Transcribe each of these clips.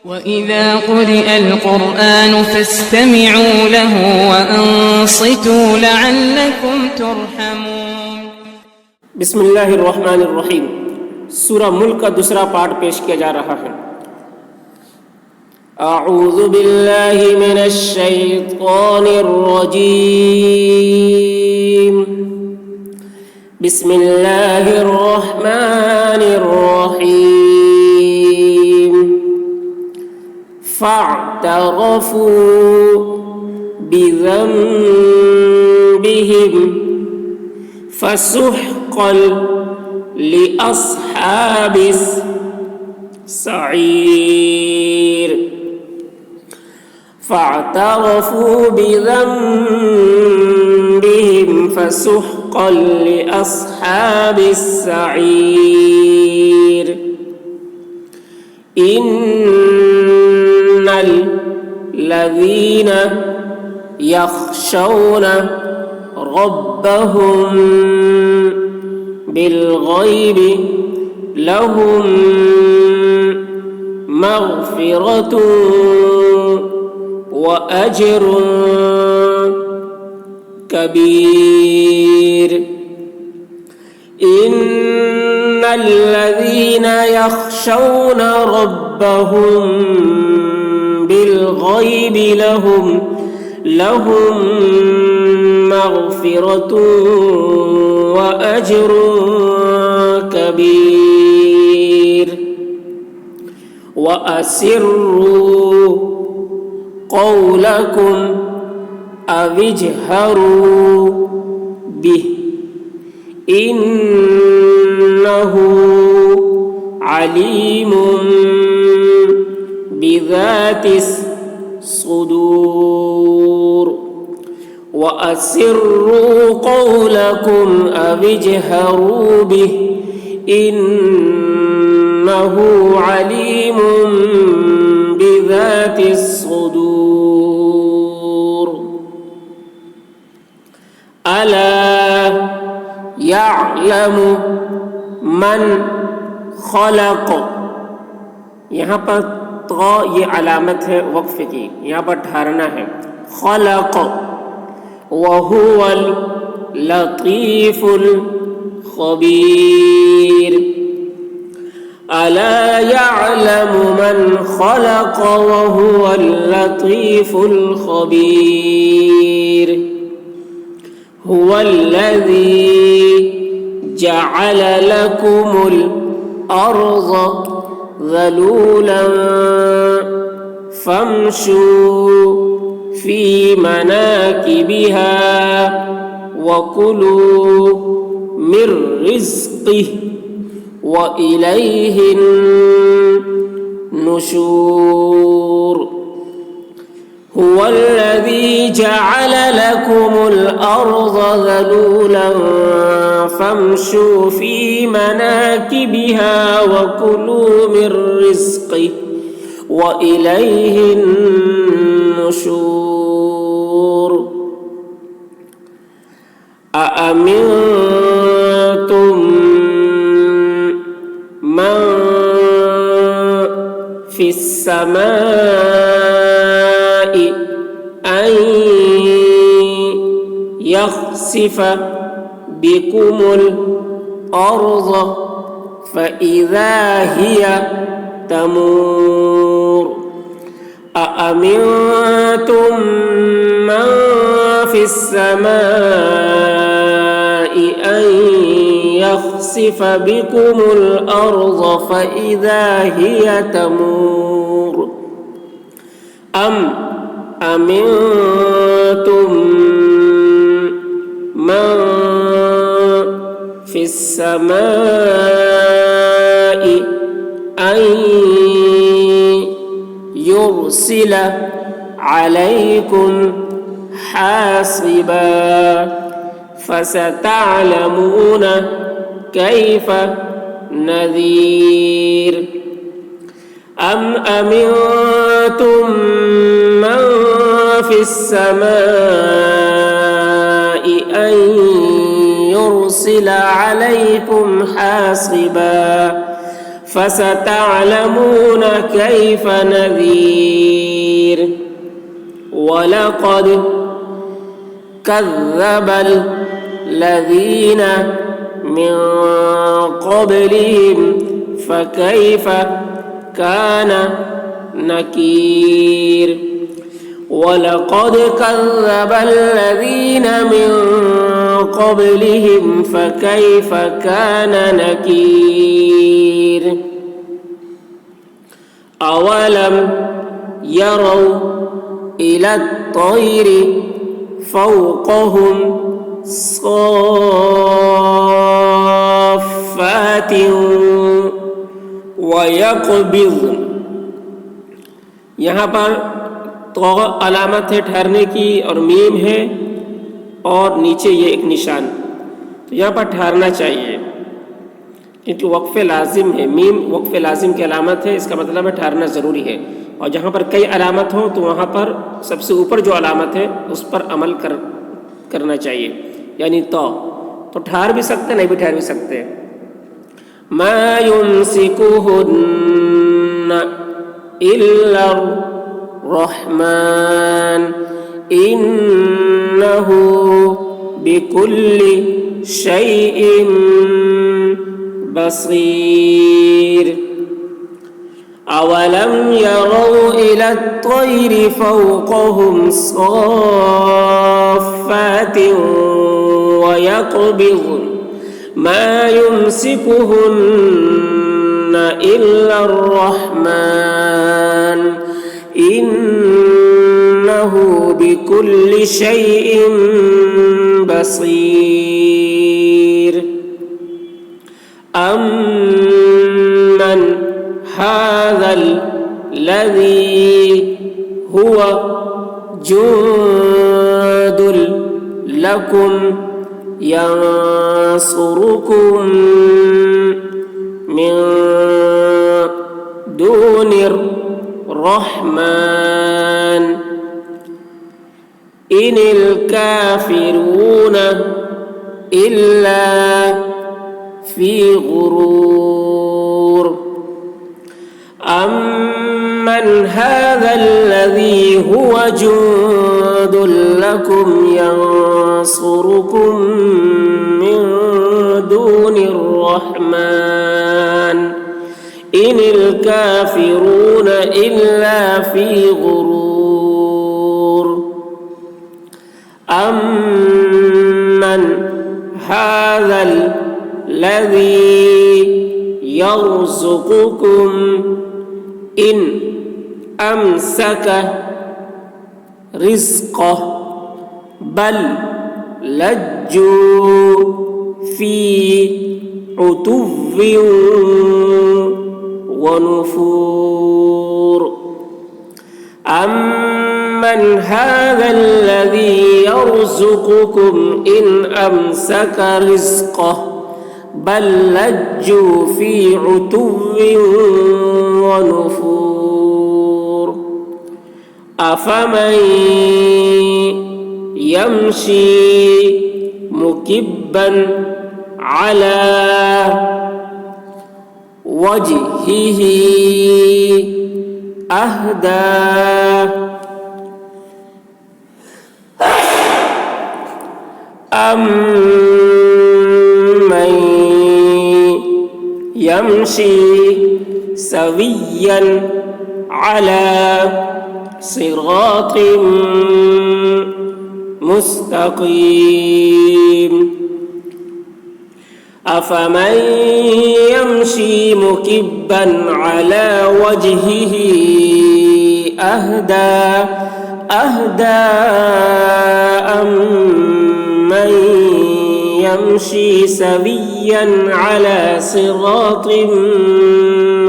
وإذا قرئ القرآن فاستمعوا له وأنصتوا لعلكم ترحمون. बिस्मिल्लाहिर्रहमानिर्रहीम। सूरा मुल्क का दूसरा पार्ट पेश किया जा रहा है। अऊज़ु बिल्लाहि मिनश शैतानिर रजीम। बिस्मिल्लाहिर्रहमानिर्रहीम। फ़अतरफ़ू बिज़ंबिहिम फसुहक़न लिअस्हाबिस सईर। फ़अतरफ़ू बिज़ंबिहिम फसुहक़न लिअस्हाबिस सईर। इन्नल लज़ीना यख़शौना रब्बहुम बिलग़ैबि लहुम मग़फ़िरतुन व अज्रुन कबीर। इन्नल लज़ीना यख़शौना रब्बहुम बिलग़ैबि लहुम मग़फ़िरतुन व अज्रुन कबीर। व अस्सिर्रू क़ौलकुम अविजहरू बिह इन्नहु अलीमुम बिज़ातिस सुदूर। व अस्सिर्रू क़ौलकुम अविजहरू बिह इन्नहु अलीमुम बिज़ातिस सुदूर। अला यअलमु मन खलक़। यहाँ पर तो ये अलामत है वक्फ की, यहाँ पर ठहरना है। खलक़ वहुवल लतीफुल खबीर। अला यअलमु मन खलक़ वहुवल लतीफुल खबीर। हुवल्लज़ी जअल लकुमुल अर्ज़ ज़लूलन फम्शू फी मनाकिबिहा वकुलू मिर रिज़्क़िही व इलैहिन नुशूर। हुवल्लज़ी जअल लकुमुल अर्ज़ ज़लूलन फम्शू फी मनाकिबिहा वकुलू मिर रिज़्क़िही व इलैहिन नुशूर। अअमिनतुम मन फिस समाइ अन यख़सिफ़ बिकुमुल अर्ज़ फ़इज़ा हिय तमूर। अअमिनतुम मन फिस समाइ अन यख़सिफ़ बिकुमुल अर्ज़ फ़इज़ा हिय तमूर। अम अमिनतुम मन फिस समाइ अन युरसिल अलैकुम हासिबा फसतअलमून कैफ नज़ीर। अम अमिनतुम मन फिस समाइ अन युरसिल अलैकुम हासिबा فستعلمون كيف نذير ولقد كذب الذين من قبلهم فكيف كان نكير ولقد كذب الذين من قبلهم فكيف كان نكير أولم يروا إلى الطير فوقهم صافات ويقبض। यहाँ पर तो अलामत है ठहरने की और मीम है और नीचे ये एक निशान, तो यहाँ पर ठहरना चाहिए क्योंकि वक्फ़ लाजिम है। मीम वक्फ़ लाजिम की अलामत है, इसका मतलब है ठहरना ज़रूरी है। और जहाँ पर कई अलामत हो तो वहाँ पर सबसे ऊपर जो अलामत है उस पर अमल करना चाहिए, यानी तो ठहर भी सकते, नहीं भी ठहर भी सकते। मा युमसिकुहुन्न इल्ला रहमान इन्नहु बिकुल्लि शैइन बसीर। अवलम यरौ इला त्तैरि फौक़हुम साफ़्फ़ातिन वयक़बिज़्न मा युमसिकुहुन्न इल्ला अर्रहमान इन्नहु बिकुल्लि शैइन बसीर। अम्मन हाज़ल लज़ी हुवा जुंदुल लकुम यंसुरुकुम मिन दूनिर रहमान इनिल काफिरून इल्ला फी गुरूर। अम्मन हाज़ल्लज़ी हुवा जुंदुल लकुम यंसुरुकुम मिन दूनिर रहमान इनिल काफिरून इल्ला फी गुरूर। अम्मन हाज़ल्लज़ी यर्ज़ुकुकुम इन अमसक रिज़्क़हु बल लज्जू फी उतुव्विन व नुफूर। अम्मन हाज़ल्लज़ी यर्ज़ुकुकुम इन अमसक रिज़्क़हु बल लज्जू फी उतुव्विन व नुफूर। अफमन यमशी मुकिब्बन अला वजहिही अहदा अम्मन यमशी सविय्यन अला सिरातिन मुस्तक़ीम। अफमन यमशी मुकिब्बन अला वजहिही अहदा अम्मन यमशी सविय्यन अला सिरातिन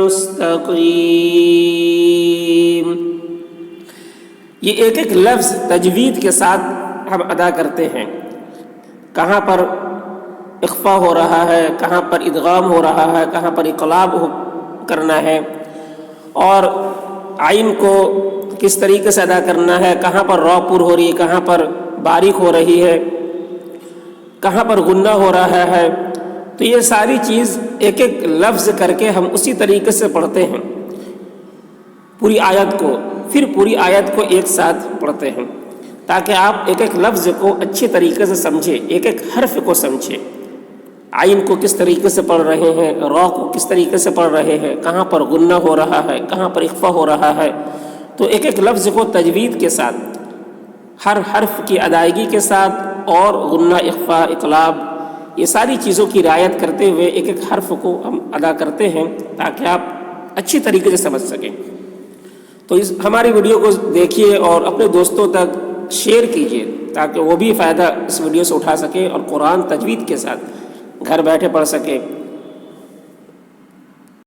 मुस्तक़ीम। ये एक एक लफ्ज़ तजवीद के साथ हम अदा करते हैं। कहाँ पर इख्फा हो रहा है, कहाँ पर इदगाम हो रहा है, कहाँ पर इक़लाब करना है, और आइन को किस तरीके से अदा करना है, कहाँ पर रौ पुर हो रही है, कहाँ पर बारीक हो रही है, कहाँ पर गुन्ना हो रहा है, تو یہ ساری چیز ایک ایک لفظ کر کے ہم اسی طریقے سے پڑھتے ہیں پوری آیت کو، پھر پوری آیت کو ایک ساتھ پڑھتے ہیں تاکہ آپ ایک ایک لفظ کو اچھی طریقے سے سمجھیں، ایک ایک حرف کو سمجھیں، عین کو کس طریقے سے پڑھ رہے ہیں، را کو کس طریقے سے پڑھ رہے ہیں، کہاں پر غنہ ہو رہا ہے، کہاں پر اخفا ہو رہا ہے. تو ایک ایک لفظ کو تجوید کے ساتھ، ہر حرف کی ادائیگی کے ساتھ اور غنہ، اخفا، اقلاب، یہ ساری چیزوں کی رعایت کرتے ہوئے ایک ایک حرف کو ہم ادا کرتے ہیں تاکہ آپ اچھی طریقے سے سمجھ سکیں. تو ہماری ویڈیو کو دیکھیے اور اپنے دوستوں تک شیئر کیجیے تاکہ وہ بھی فائدہ اس ویڈیو سے اٹھا سکیں اور قرآن تجوید کے ساتھ گھر بیٹھے پڑھ سکیں.